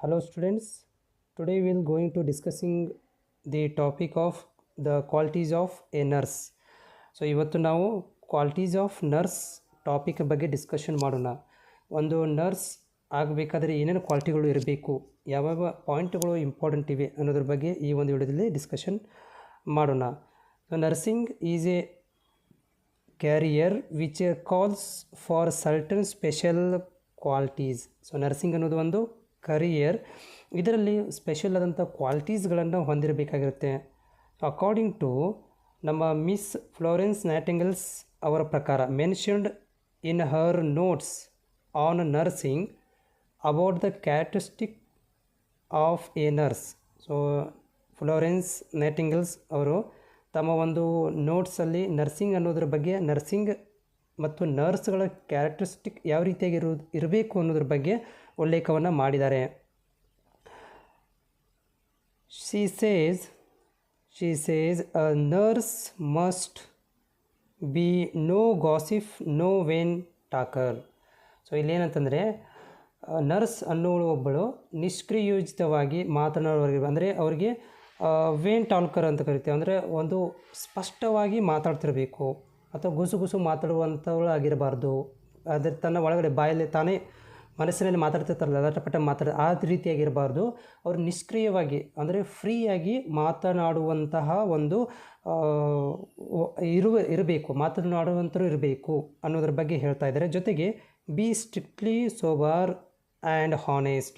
Hello students, today we will going to discussing the topic of the qualities of a nurse. So ಇವತ್ತು ನಾವು qualities of nurse topic ಬಗ್ಗೆ discussion ಮಾಡೋಣ. ಒಂದು nurse ಆಗಬೇಕಾದ್ರೆ ಏನೇನು ಕ್ವಾಲಿಟಿಗಳು ಇರಬೇಕು, ಯಾವ್ಯಾವ ಪಾಯಿಂಟ್ಗಳು ಇಂಪಾರ್ಟೆಂಟ್ ಇವೆ ಅನ್ನೋದ್ರ ಬಗ್ಗೆ ಈ ಒಂದು ವಿಡಿಯೋದಲ್ಲಿ ಡಿಸ್ಕಷನ್ ಮಾಡೋಣ. So nursing is a career which calls for certain special qualities. So nursing ಅನ್ನೋದು ಒಂದು ಕರಿಯರ್, ಇದರಲ್ಲಿ ಸ್ಪೆಷಲ್ ಆದಂಥ ಕ್ವಾಲಿಟೀಸ್ಗಳನ್ನು ಹೊಂದಿರಬೇಕಾಗಿರುತ್ತೆ. ಅಕಾರ್ಡಿಂಗ್ ಟು ನಮ್ಮ ಮಿಸ್ ಫ್ಲೋರೆನ್ಸ್ ನೈಟಿಂಗೇಲ್ಸ್ ಅವರ ಪ್ರಕಾರ, mentioned in her notes on nursing about the characteristic of a nurse. So Florence Nightingale's ಅವರು ತಮ್ಮ ಒಂದು ನೋಟ್ಸಲ್ಲಿ ನರ್ಸಿಂಗ್ ಅನ್ನೋದ್ರ ಬಗ್ಗೆ, ನರ್ಸಿಂಗ್ ಮತ್ತು ನರ್ಸ್ಗಳ ಕ್ಯಾರೆಕ್ಟರಿಸ್ಟಿಕ್ ಯಾವ ರೀತಿಯಾಗಿ ಇರಬೇಕು ಅನ್ನೋದ್ರ ಬಗ್ಗೆ ಉಲ್ಲೇಖವನ್ನು ಮಾಡಿದ್ದಾರೆ. She says a nurse must be no gossip, no vain talker. So ಇಲ್ಲೇನಂತಂದರೆ ನರ್ಸ್ ಅನ್ನೋಳು ಒಬ್ಬಳು ನಿಷ್ಕ್ರಿಯೋಚಿತವಾಗಿ ಮಾತನಾಡುವವರಿಗೆ, ಅಂದರೆ ಅವರಿಗೆ ವೇನ್ ಟಾಲ್ಕರ್ ಅಂತ ಕರಿತೀವಿ. ಅಂದರೆ ಒಂದು ಸ್ಪಷ್ಟವಾಗಿ ಮಾತಾಡ್ತಿರಬೇಕು ಅಥವಾ ಗುಸು ಮಾತಾಡುವಂಥವಳು ಆಗಿರಬಾರ್ದು. ಅದ್ರ ತನ್ನ ಒಳಗಡೆ ಬಾಯಲ್ಲಿ ತಾನೇ ಮನಸ್ಸಿನಲ್ಲಿ ಮಾತಾಡ್ತಿರ್ತಾರಲ್ಲ, ಅದಟಪಟ ಆ ರೀತಿಯಾಗಿರಬಾರ್ದು. ಅವರು ನಿಷ್ಕ್ರಿಯವಾಗಿ, ಅಂದರೆ ಫ್ರೀಯಾಗಿ ಮಾತನಾಡುವಂತಹ ಒಂದು ಇರಬೇಕು, ಮಾತನಾಡುವಂಥರು ಇರಬೇಕು ಅನ್ನೋದ್ರ ಬಗ್ಗೆ ಹೇಳ್ತಾ ಇದ್ದಾರೆ. ಜೊತೆಗೆ B strictly sober and honest.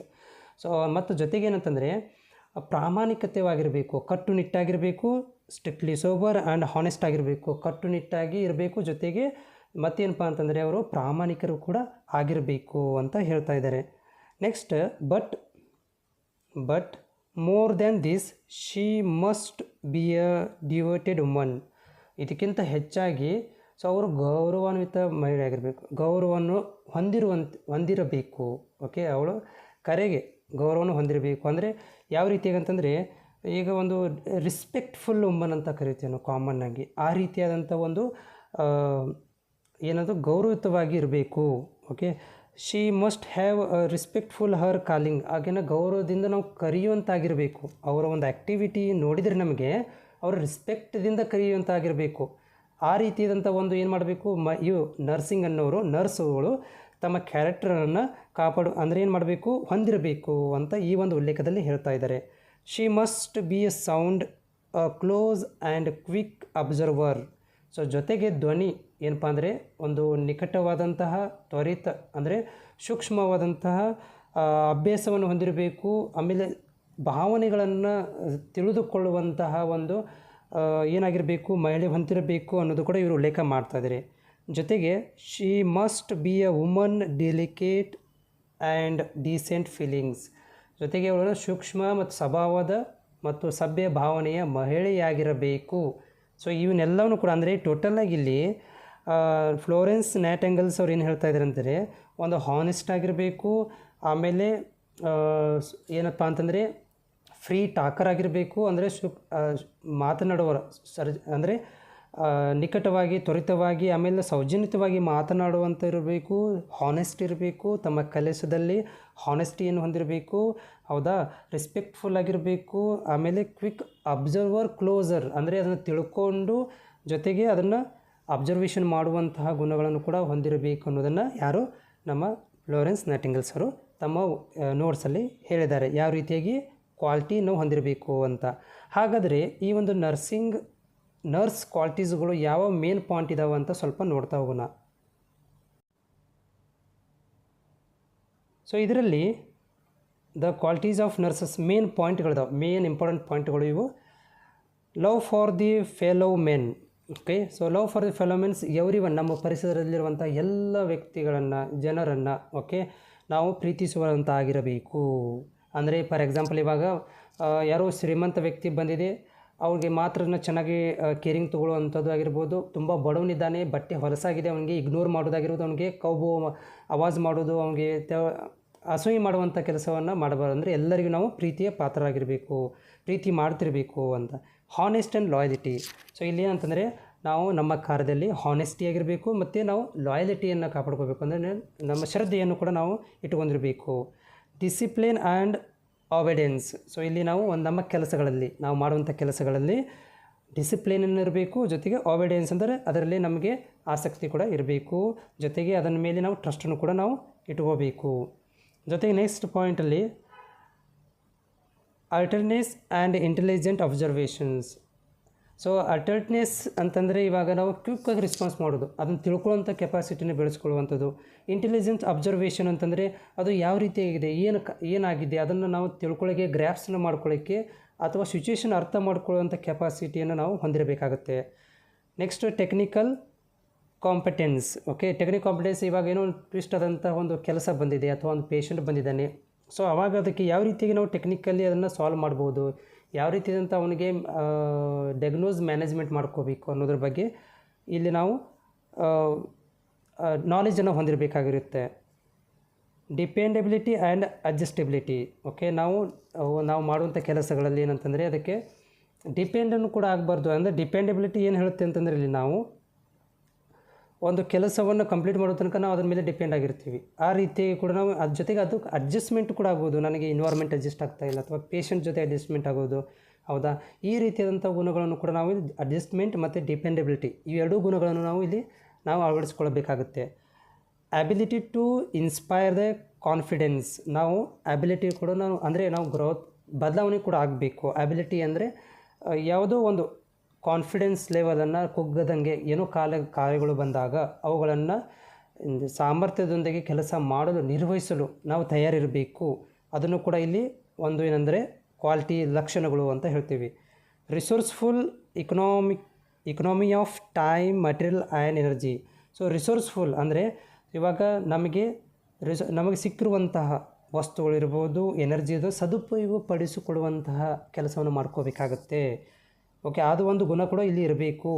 So ಮತ್ತು ಜೊತೆಗೆ ಏನಂತಂದರೆ ಪ್ರಾಮಾಣಿಕತೆವಾಗಿರಬೇಕು, ಕಟ್ಟುನಿಟ್ಟಾಗಿರಬೇಕು. ಸ್ಟ್ರಿಕ್ಟ್ಲಿ ಸೋಬರ್ ಆ್ಯಂಡ್ ಹಾನೆಸ್ಟ್ ಆಗಿರಬೇಕು, ಕಟ್ಟುನಿಟ್ಟಾಗಿ ಇರಬೇಕು. ಜೊತೆಗೆ ಮತ್ತೇನಪ್ಪ ಅಂತಂದರೆ ಅವರು ಪ್ರಾಮಾಣಿಕರು ಕೂಡ ಆಗಿರಬೇಕು ಅಂತ ಹೇಳ್ತಾ ಇದ್ದಾರೆ. Next, but more than this she must be a devoted woman. ಇದಕ್ಕಿಂತ ಹೆಚ್ಚಾಗಿ ಸೊ ಅವರು ಗೌರವಾನ್ವಿತ ಮಹಿಳೆ ಆಗಿರಬೇಕು, ಗೌರವವನ್ನು ಹೊಂದಿರಬೇಕು. ಓಕೆ, ಅವಳು ಕರೆಗೆ ಗೌರವವನ್ನು ಹೊಂದಿರಬೇಕು. ಅಂದರೆ ಯಾವ ರೀತಿಯಾಗಿ ಅಂತಂದರೆ, ಈಗ ಒಂದು ರಿಸ್ಪೆಕ್ಟ್ಫುಲ್ ವುಮನ್ ಅಂತ ಕರಿತೀವಿ ನಾವು ಕಾಮನ್ನಾಗಿ. ಆ ರೀತಿಯಾದಂಥ ಒಂದು ಏನದು ಗೌರವಯುತವಾಗಿ ಇರಬೇಕು. Okay, she must have respectful her calling. ಹಾಗೇನ ಗೌರವದಿಂದ ನಾವು ಕರೆಯುವಂತಾಗಿರಬೇಕು. ಅವರ ಒಂದು ಆ್ಯಕ್ಟಿವಿಟಿ ನೋಡಿದರೆ ನಮಗೆ ಅವರು ರಿಸ್ಪೆಕ್ಟ್ದಿಂದ ಕರೆಯುವಂತಾಗಿರಬೇಕು. ಆ ರೀತಿಯಾದಂಥ ಒಂದು ಏನು ಮಾಡಬೇಕು, ಇವು ನರ್ಸಿಂಗ್ ಅನ್ನೋರು, ನರ್ಸ್ಗಳು ತಮ್ಮ ಕ್ಯಾರೆಕ್ಟರನ್ನು ಅಂದರೆ ಏನು ಮಾಡಬೇಕು, ಹೊಂದಿರಬೇಕು ಅಂತ ಈ ಒಂದು ಉಲ್ಲೇಖದಲ್ಲಿ ಹೇಳ್ತಾ ಇದ್ದಾರೆ. She must be A sound close and quick observer. So ಜೊತೆಗೆ ಧ್ವನಿ ಏನಪ್ಪ ಅಂದರೆ ಒಂದು ನಿಕಟವಾದಂತಹ, ತ್ವರಿತ ಅಂದರೆ ಸೂಕ್ಷ್ಮವಾದಂತಹ ಅಭ್ಯಾಸವನ್ನು ಹೊಂದಿರಬೇಕು. ಆಮೇಲೆ ಭಾವನೆಗಳನ್ನು ತಿಳಿದುಕೊಳ್ಳುವಂತಹ ಒಂದು ಏನಾಗಿರಬೇಕು, ಮಹಿಳೆ ಹೊಂದಿರಬೇಕು ಅನ್ನೋದು ಕೂಡ ಇವರು ಉಲ್ಲೇಖ ಮಾಡ್ತಾಯಿದ್ದಾರೆ. ಜೊತೆಗೆ she must be A woman delicate and decent feelings. ಜೊತೆಗೆ ಅವಳು ಸೂಕ್ಷ್ಮ ಮತ್ತು ಸ್ವಭಾವದ ಮತ್ತು ಸಭ್ಯ ಭಾವನೆಯ ಮಹಿಳೆಯಾಗಿರಬೇಕು. ಸೊ ಇವನ್ನೆಲ್ಲವೂ ಕೂಡ, ಅಂದರೆ ಟೋಟಲಾಗಿ ಇಲ್ಲಿ ಫ್ಲೋರೆನ್ಸ್ ನೈಟಿಂಗೇಲ್ಸ್ ಅವ್ರು ಏನು ಹೇಳ್ತಾ ಇದ್ದಾರೆ ಅಂದರೆ, ಒಂದು ಹಾನೆಸ್ಟ್ ಆಗಿರಬೇಕು. ಆಮೇಲೆ ಏನಪ್ಪ ಅಂತಂದರೆ ಫ್ರೀ ಟಾಕರ್ ಆಗಿರಬೇಕು. ಅಂದರೆ ಮಾತನಾಡುವರ ಅಂದರೆ ನಿಕಟವಾಗಿ, ತ್ವರಿತವಾಗಿ, ಆಮೇಲೆ ಸೌಜನ್ಯತವಾಗಿ ಮಾತನಾಡುವಂಥ ಇರಬೇಕು. ಹಾನೆಸ್ಟ್ ಇರಬೇಕು, ತಮ್ಮ ಕೆಲಸದಲ್ಲಿ ಹಾನೆಸ್ಟಿಯನ್ನು ಹೊಂದಿರಬೇಕು. ಹೌದಾ, ರೆಸ್ಪೆಕ್ಟ್ಫುಲ್ ಆಗಿರಬೇಕು. ಆಮೇಲೆ ಕ್ವಿಕ್ ಅಬ್ಸರ್ವರ್ ಕ್ಲೋಸರ್, ಅಂದರೆ ಅದನ್ನು ತಿಳ್ಕೊಂಡು ಜೊತೆಗೆ ಅದನ್ನು ಅಬ್ಸರ್ವೇಷನ್ ಮಾಡುವಂತಹ ಗುಣಗಳನ್ನು ಕೂಡ ಹೊಂದಿರಬೇಕು ಅನ್ನೋದನ್ನು ಯಾರು, ನಮ್ಮ ಫ್ಲೋರೆನ್ಸ್ ನೈಟಿಂಗೇಲ್ಸ್ ಅವರು ತಮ್ಮ ನೋಟ್ಸಲ್ಲಿ ಹೇಳಿದ್ದಾರೆ, ಯಾವ ರೀತಿಯಾಗಿ ಕ್ವಾಲಿಟಿ ನಾವು ಹೊಂದಿರಬೇಕು ಅಂತ. ಹಾಗಾದರೆ ಈ ಒಂದು ನರ್ಸ್ ಕ್ವಾಲಿಟೀಸ್ಗಳು ಯಾವ ಮೇನ್ ಪಾಯಿಂಟ್ ಇದಾವೆ ಅಂತ ಸ್ವಲ್ಪ ನೋಡ್ತಾ ಹೋಗೋಣ. ಸೊ ಇದರಲ್ಲಿ the qualities of nurses main ಪಾಯಿಂಟ್ಗಳಿದಾವೆ, ಮೇನ್ ಇಂಪಾರ್ಟೆಂಟ್ ಪಾಯಿಂಟ್ಗಳು ಇವು. Love for the fellow men. Okay, so love for the fellow mens everyone, ನಮ್ಮ ಪರಿಸರದಲ್ಲಿರುವಂಥ ಎಲ್ಲ ವ್ಯಕ್ತಿಗಳನ್ನು, ಜನರನ್ನು ಓಕೆ ನಾವು ಪ್ರೀತಿಸುವಂಥ ಆಗಿರಬೇಕು. ಅಂದರೆ ಫಾರ್ ಎಕ್ಸಾಂಪಲ್, ಇವಾಗ ಯಾರೋ ಶ್ರೀಮಂತ ವ್ಯಕ್ತಿ ಬಂದಿದೆ, ಅವ್ರಿಗೆ ಮಾತ್ರ ಚೆನ್ನಾಗಿ ಕೇರಿಂಗ್ ತೊಗೊಳ್ಳುವಂಥದ್ದು ಆಗಿರ್ಬೋದು. ತುಂಬ ಬಡವನಿದ್ದಾನೆ, ಬಟ್ಟೆ ಹೊಲಸಾಗಿದೆ, ಅವನಿಗೆ ಇಗ್ನೋರ್ ಮಾಡೋದಾಗಿರ್ಬೋದು, ಅವನಿಗೆ ಕೌಬೋ ಆವಾಜ್ ಮಾಡೋದು, ಅವನಿಗೆ ಅಸೂಯೆ ಮಾಡುವಂಥ ಕೆಲಸವನ್ನು ಮಾಡಬಾರ್ದು. ಅಂದರೆ ಎಲ್ಲರಿಗೂ ನಾವು ಪ್ರೀತಿಯ ಪಾತ್ರರಾಗಿರಬೇಕು, ಪ್ರೀತಿ ಮಾಡ್ತಿರಬೇಕು ಅಂತ. Honest and loyalty. ಸೊ ಇಲ್ಲಿ ಏನಂತಂದರೆ, ನಾವು ನಮ್ಮ ಕಾರ್ಯದಲ್ಲಿ ಹಾನೆಸ್ಟಿಯಾಗಿರಬೇಕು ಮತ್ತು ನಾವು ಲಾಯಲಿಟಿಯನ್ನು ಕಾಪಾಡ್ಕೋಬೇಕು. ಅಂದರೆ ನಮ್ಮ ಶ್ರದ್ಧೆಯನ್ನು ಕೂಡ ನಾವು ಇಟ್ಕೊಂಡಿರಬೇಕು. Discipline and obedience. ಸೊ ಇಲ್ಲಿ ನಾವು ನಮ್ಮ ಕೆಲಸಗಳಲ್ಲಿ ನಾವು ಮಾಡುವಂಥ ಕೆಲಸಗಳಲ್ಲಿ ಡಿಸಿಪ್ಲಿನ್ ಇರಬೇಕು, ಜೊತೆಗೆ ಆಬಿಡೆನ್ಸ್ ಅಂದರೆ ಅದರಲ್ಲಿ ನಮಗೆ ಆಸಕ್ತಿ ಕೂಡ ಇರಬೇಕು, ಜೊತೆಗೆ ಅದರ ಮೇಲೆ ನಾವು ಟ್ರಸ್ಟನ್ನು ಕೂಡ ನಾವು ಇಟ್ಕೋಬೇಕು. ಜೊತೆಗೆ ನೆಕ್ಸ್ಟ್ ಪಾಯಿಂಟಲ್ಲಿ alertness and intelligent observations. So alertness ಅಂತಂದರೆ ಇವಾಗ ನಾವು ಕ್ವಿಕ್ಕಾಗಿ ರೆಸ್ಪಾನ್ಸ್ ಮಾಡೋದು, ಅದನ್ನು ತಿಳ್ಕೊಳ್ಳೋಂಥ ಕೆಪಾಸಿಟಿನ ಬೆಳೆಸ್ಕೊಳ್ಳುವಂಥದ್ದು. ಇಂಟೆಲಿಜೆನ್ಸ್ ಅಬ್ಸರ್ವೇಷನ್ ಅಂತಂದರೆ ಅದು ಯಾವ ರೀತಿಯಾಗಿದೆ, ಏನಾಗಿದೆ ಅದನ್ನು ನಾವು ತಿಳ್ಕೊಳ್ಳೋಕ್ಕೆ, ಗ್ರ್ಯಾಪ್ಸನ್ನು ಮಾಡ್ಕೊಳ್ಳೋಕ್ಕೆ ಅಥವಾ ಸಿಚುವೇಷನ್ ಅರ್ಥ ಮಾಡ್ಕೊಳ್ಳುವಂಥ ಕೆಪಾಸಿಟಿಯನ್ನು ನಾವು ಹೊಂದಿರಬೇಕಾಗುತ್ತೆ. Next technical competence. Okay, technical competence ಇವಾಗ ಏನೋ ಒಂದು ಟ್ವಿಸ್ಟ್ ಆದಂಥ ಒಂದು ಕೆಲಸ ಬಂದಿದೆ ಅಥವಾ ಒಂದು ಪೇಷಂಟ್ ಬಂದಿದ್ದಾನೆ. ಸೊ ಆವಾಗ ಅದಕ್ಕೆ ಯಾವ ರೀತಿಯಾಗಿ ನಾವು ಟೆಕ್ನಿಕಲಿ ಅದನ್ನು ಸಾಲ್ವ್ ಮಾಡ್ಬೋದು, ಯಾವ ರೀತಿಯಾದಂಥ ಅವನಿಗೆ ಡಯಾಗ್ನೋಸ್ ಮ್ಯಾನೇಜ್ಮೆಂಟ್ ಮಾಡ್ಕೋಬೇಕು ಅನ್ನೋದ್ರ ಬಗ್ಗೆ ಇಲ್ಲಿ ನಾವು ನಾಲೆಜನ್ನು ಹೊಂದಿರಬೇಕಾಗಿರುತ್ತೆ. ಡಿಪೆಂಡೆಬಿಲಿಟಿ ಆ್ಯಂಡ್ ಅಡ್ಜಸ್ಟೆಬಿಲಿಟಿ. ಓಕೆ, ನಾವು ಮಾಡುವಂಥ ಕೆಲಸಗಳಲ್ಲಿ ಏನಂತಂದರೆ ಅದಕ್ಕೆ ಡಿಪೆಂಡನ್ನು ಕೂಡ ಆಗಬಾರ್ದು. ಅಂದರೆ ಡಿಪೆಂಡೆಬಿಲಿಟಿ ಏನು ಹೇಳುತ್ತೆ ಅಂತಂದರೆ ಇಲ್ಲಿ ನಾವು ಒಂದು ಕೆಲಸವನ್ನು ಕಂಪ್ಲೀಟ್ ಮಾಡೋ ತನಕ ನಾವು ಅದ್ರ ಮೇಲೆ ಡಿಪೆಂಡ್ ಆಗಿರ್ತೀವಿ. ಆ ರೀತಿಯಾಗಿ ಕೂಡ ನಾವು ಅದ್ರ ಜೊತೆಗೆ ಅದು ಅಡ್ಜಸ್ಟ್ಮೆಂಟ್ ಕೂಡ ಆಗ್ಬೋದು, ನನಗೆ ಎನ್ವೈರ್ಮೆಂಟ್ ಅಡ್ಜಸ್ಟ್ ಆಗ್ತಾ ಇಲ್ಲ ಅಥವಾ ಪೇಷಂಟ್ ಜೊತೆ ಅಡ್ಜಸ್ಟ್ಮೆಂಟ್ ಆಗೋದು, ಹೌದಾ. ಈ ರೀತಿಯಾದಂಥ ಗುಣಗಳನ್ನು ಕೂಡ ನಾವು ಅಡ್ಜಸ್ಟ್ಮೆಂಟ್ ಮತ್ತು ಡಿಪೆಂಡೆಬಿಲಿಟಿ ಈ ಎರಡೂ ಗುಣಗಳನ್ನು ನಾವು ಅಳವಡಿಸ್ಕೊಳ್ಬೇಕಾಗುತ್ತೆ. Ability to inspire the confidence. ನಾವು ಅಬಿಲಿಟಿ ಕೂಡ ನಾವು ಗ್ರೋತ್ ಬದಲಾವಣೆ ಕೂಡ ಆಗಬೇಕು. ಅಬಿಲಿಟಿ ಅಂದರೆ ಯಾವುದೋ ಒಂದು ಕಾನ್ಫಿಡೆನ್ಸ್ ಲೆವೆಲನ್ನು ಕುಗ್ಗದಂಗೆ ಏನೋ ಕಾರ್ಯಗಳು ಬಂದಾಗ ಅವುಗಳನ್ನು ಸಾಮರ್ಥ್ಯದೊಂದಿಗೆ ಕೆಲಸ ಮಾಡಲು ನಿರ್ವಹಿಸಲು ನಾವು ತಯಾರಿರಬೇಕು. ಅದನ್ನು ಕೂಡ ಇಲ್ಲಿ ಒಂದು ಏನಂದರೆ ಕ್ವಾಲಿಟಿ ಲಕ್ಷಣಗಳು ಅಂತ ಹೇಳ್ತೀವಿ. Resourceful ಇಕನಾಮಿ of time, material and energy. So resourceful ಅಂದರೆ ಇವಾಗ ನಮಗೆ ಸಿಕ್ಕಿರುವಂತಹ ವಸ್ತುಗಳಿರ್ಬೋದು, ಎನರ್ಜಿದು ಸದುಪಯೋಗ ಪಡಿಸಿಕೊಳ್ಳುವಂತಹ ಕೆಲಸವನ್ನು ಮಾಡ್ಕೋಬೇಕಾಗತ್ತೆ. ಓಕೆ, ಅದು ಒಂದು ಗುಣ ಕೂಡ ಇಲ್ಲಿ ಇರಬೇಕು.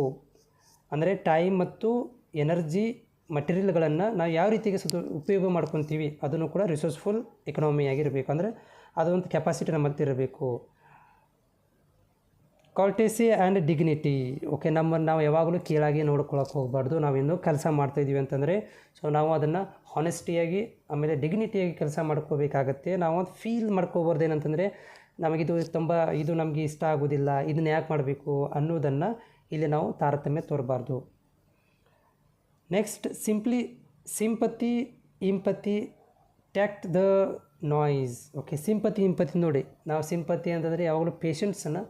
ಅಂದರೆ ಟೈಮ್ ಮತ್ತು ಎನರ್ಜಿ ಮಟೀರಿಯಲ್ಗಳನ್ನು ನಾವು ಯಾವ ರೀತಿಗೆ ಉಪಯೋಗ ಮಾಡ್ಕೊತೀವಿ ಅದನ್ನು ಕೂಡ ರಿಸೋರ್ಸ್ಫುಲ್ ಇಕನಾಮಿಯಾಗಿರಬೇಕು. ಅಂದರೆ ಅದೊಂದು ಕೆಪಾಸಿಟಿ ನಮ್ಮಲ್ಲಿ ಇರಬೇಕು. ಕಾಲ್ಟೇಸಿ ಆ್ಯಂಡ್ ಡಿಗ್ನಿಟಿ. ಓಕೆ, ನಾವು ಯಾವಾಗಲೂ ಕೀಳಾಗಿ ನೋಡ್ಕೊಳಕ್ಕೆ ಹೋಗಬಾರ್ದು. ನಾವಿನ್ನೂ ಕೆಲಸ ಮಾಡ್ತಾಯಿದ್ದೀವಿ ಅಂತಂದರೆ ಸೊ ನಾವು ಅದನ್ನು ಹಾನೆಸ್ಟಿಯಾಗಿ ಆಮೇಲೆ ಡಿಗ್ನಿಟಿಯಾಗಿ ಕೆಲಸ ಮಾಡ್ಕೋಬೇಕಾಗತ್ತೆ. ನಾವು ಅದು ಫೀಲ್ ಮಾಡ್ಕೋಬಾರ್ದು ಏನಂತಂದರೆ ಇದು ನಮಗೆ ಇಷ್ಟ ಆಗೋದಿಲ್ಲ, ಇದನ್ನು ಯಾಕೆ ಮಾಡಬೇಕು ಅನ್ನೋದನ್ನು ಇಲ್ಲಿ ನಾವು ತಾರತಮ್ಯ ತೋರಬಾರ್ದು. Next sympathy empathy tact the noise. Okay, sympathy ನೋಡಿ, ನಾವು ಸಿಂಪತಿ ಅಂತಂದರೆ ಯಾವಾಗಲೂ ಪೇಷಂಟ್ಸನ್ನು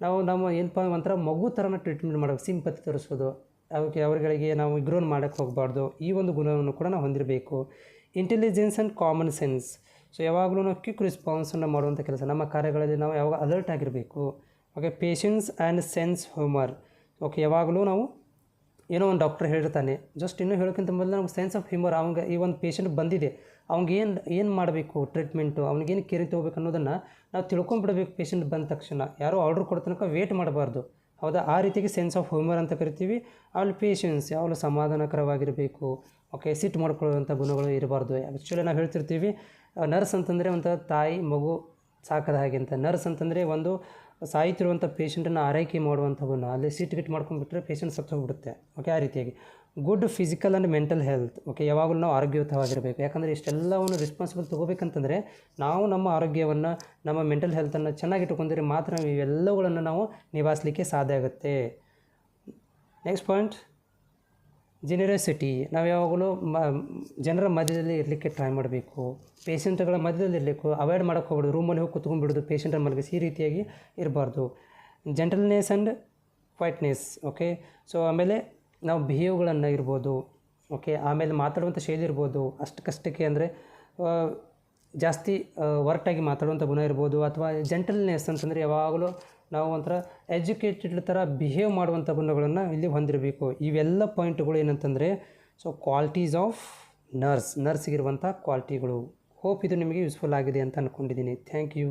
ನಾವು ಏನಪ್ಪ ಒಂಥರ ಮಗು ಥರನ ಟ್ರೀಟ್ಮೆಂಟ್ ಮಾಡಬೇಕು, ಸಿಂಪತಿ ತೋರಿಸೋದು, ಅವರುಗಳಿಗೆ ನಾವು ಇಗ್ರೋನ್ ಮಾಡೋಕ್ಕೆ ಹೋಗಬಾರ್ದು. ಈ ಒಂದು ಗುಣವನ್ನು ಕೂಡ ನಾವು ಹೊಂದಿರಬೇಕು. Intelligence and common sense. So ಯಾವಾಗಲೂ ನಾವು ಕ್ವಿಕ್ ರೆಸ್ಪಾನ್ಸನ್ನು ಮಾಡುವಂಥ ಕೆಲಸ, ನಮ್ಮ ಕಾರ್ಯಗಳಲ್ಲಿ ನಾವು ಯಾವಾಗ ಅಲರ್ಟ್ ಆಗಿರಬೇಕು. Okay, patience and sense humour. Okay, ಯಾವಾಗಲೂ ನಾವು ಏನೋ ಒಂದು ಡಾಕ್ಟರ್ ಹೇಳಿರ್ತಾನೆ, ಜಸ್ಟ್ ಇನ್ನೂ ಹೇಳೋಕ್ಕಿಂತ ಮೊದಲು ನಮ್ಗೆ ಸೆನ್ಸ್ ಆಫ್ ಹ್ಯೂಮರ್, ಅವಂಗೆ ಈ ಒಂದು ಪೇಷಂಟ್ ಬಂದಿದೆ ಅವ್ನಿಗೆ ಏನು ಮಾಡಬೇಕು ಟ್ರೀಟ್ಮೆಂಟು, ಅವ್ನಿಗೇನು ಕೇರ್ ತೊಗೋಬೇಕು ಅನ್ನೋದನ್ನು ನಾವು ತಿಳ್ಕೊಂಬಿಡಬೇಕು. ಪೇಷಂಟ್ ಬಂದ ತಕ್ಷಣ ಯಾರೋ ಆರ್ಡ್ರ್ ಕೊಡೋ ತನಕ ವೇಟ್ ಮಾಡಬಾರ್ದು, ಹೌದಾ. ಆ ರೀತಿಗೆ ಸೆನ್ಸ್ ಆಫ್ ಹ್ಯೂಮರ್ ಅಂತ ಕರಿತೀವಿ. ಆಮೇಲೆ ಪೇಷನ್ಸ್ ಯಾವಾಗಲೂ ಸಮಾಧಾನಕರವಾಗಿರಬೇಕು. ಓಕೆ, ಸಿಟ್ಟು ಮಾಡ್ಕೊಳ್ಳುವಂಥ ಗುಣಗಳು ಇರಬಾರ್ದು. ಆ್ಯಕ್ಚುಲಿ ನಾವು ಹೇಳ್ತಿರ್ತೀವಿ ನರ್ಸ್ ಅಂತಂದರೆ ಒಂಥರ ತಾಯಿ ಮಗು ಸಾಕದ ಹಾಗೆ ಅಂತ. ನರ್ಸ್ ಅಂತಂದರೆ ಒಂದು ಸಾಯ್ತಿರುವಂಥ ಪೇಷಂಟನ್ನು ಆರೈಕೆ ಮಾಡುವಂಥ ಗುಣ. ಅಲ್ಲಿ ಸಿಟ್ಟು ಮಾಡ್ಕೊಂಡ್ಬಿಟ್ರೆ ಪೇಷಂಟ್ ಸತ್ತು ಹೋಗ್ಬಿಡುತ್ತೆ. ಓಕೆ, ಆ ರೀತಿಯಾಗಿ good physical and mental health. Okay, ಯಾವಾಗಲೂ ನಾವು ಆರೋಗ್ಯಯುತವಾಗಿರಬೇಕು. ಯಾಕಂದರೆ ಇಷ್ಟೆಲ್ಲವನ್ನು ರೆಸ್ಪಾನ್ಸಿಬಲ್ ತೊಗೋಬೇಕಂತಂದರೆ ನಾವು ನಮ್ಮ ಆರೋಗ್ಯವನ್ನು, ನಮ್ಮ ಮೆಂಟಲ್ ಹೆಲ್ತನ್ನು ಚೆನ್ನಾಗಿಟ್ಟುಕೊಂಡ್ರೆ ಮಾತ್ರ ನಾವು ಇವೆಲ್ಲವುಗಳನ್ನು ನಾವು ನಿಭಾಯಿಸಲಿಕ್ಕೆ ಸಾಧ್ಯ ಆಗುತ್ತೆ. Next point, generosity. ನಾವು ಯಾವಾಗಲೂ ಜನರ ಮಧ್ಯದಲ್ಲಿ ಇರಲಿಕ್ಕೆ ಟ್ರೈ ಮಾಡಬೇಕು. ಪೇಷಂಟ್ಗಳ ಮಧ್ಯದಲ್ಲಿ ಇರಬೇಕು, ಅವಾಯ್ಡ್ ಮಾಡೋಕ್ಕೆ ಹೋಗ್ಬಿಡೋದು, ರೂಮಲ್ಲಿ ಹೋಗಿ ಕುತ್ಕೊಂಡ್ಬಿಡೋದು, ಪೇಷಂಟನ್ನು ಮಲಗಿಸಿ, ಈ ರೀತಿಯಾಗಿ ಇರಬಾರ್ದು. Gentleness and quietness. Okay, so ಆಮೇಲೆ ನಾವು ಬಿಹೇವ್ಗಳನ್ನು ಇರ್ಬೋದು. ಓಕೆ, ಆಮೇಲೆ ಮಾತಾಡುವಂಥ ಶೈಲಿ ಇರ್ಬೋದು, ಅಷ್ಟಕ್ಕಷ್ಟಕ್ಕೆ ಅಂದರೆ ಜಾಸ್ತಿ ವರ್ಟಾಗಿ ಮಾತಾಡುವಂಥ ಗುಣ ಇರ್ಬೋದು. ಅಥವಾ ಜೆಂಟಲ್ನೆಸ್ ಅಂತಂದರೆ ಯಾವಾಗಲೂ ನಾವು ಒಂಥರ ಎಜುಕೇಟೆಡ್ ಥರ ಬಿಹೇವ್ ಮಾಡುವಂಥ ಗುಣಗಳನ್ನು ಇಲ್ಲಿ ಹೊಂದಿರಬೇಕು. ಇವೆಲ್ಲ ಪಾಯಿಂಟ್ಗಳು ಏನಂತಂದರೆ ಸೊ ಕ್ವಾಲಿಟೀಸ್ ಆಫ್ ನರ್ಸ್ಗಿರುವಂಥ ಕ್ವಾಲಿಟಿಗಳು. ಹೋಪ್ ಇದು ನಿಮಗೆ ಯೂಸ್ಫುಲ್ ಆಗಿದೆ ಅಂತ ಅಂದ್ಕೊಂಡಿದ್ದೀನಿ. Thank you.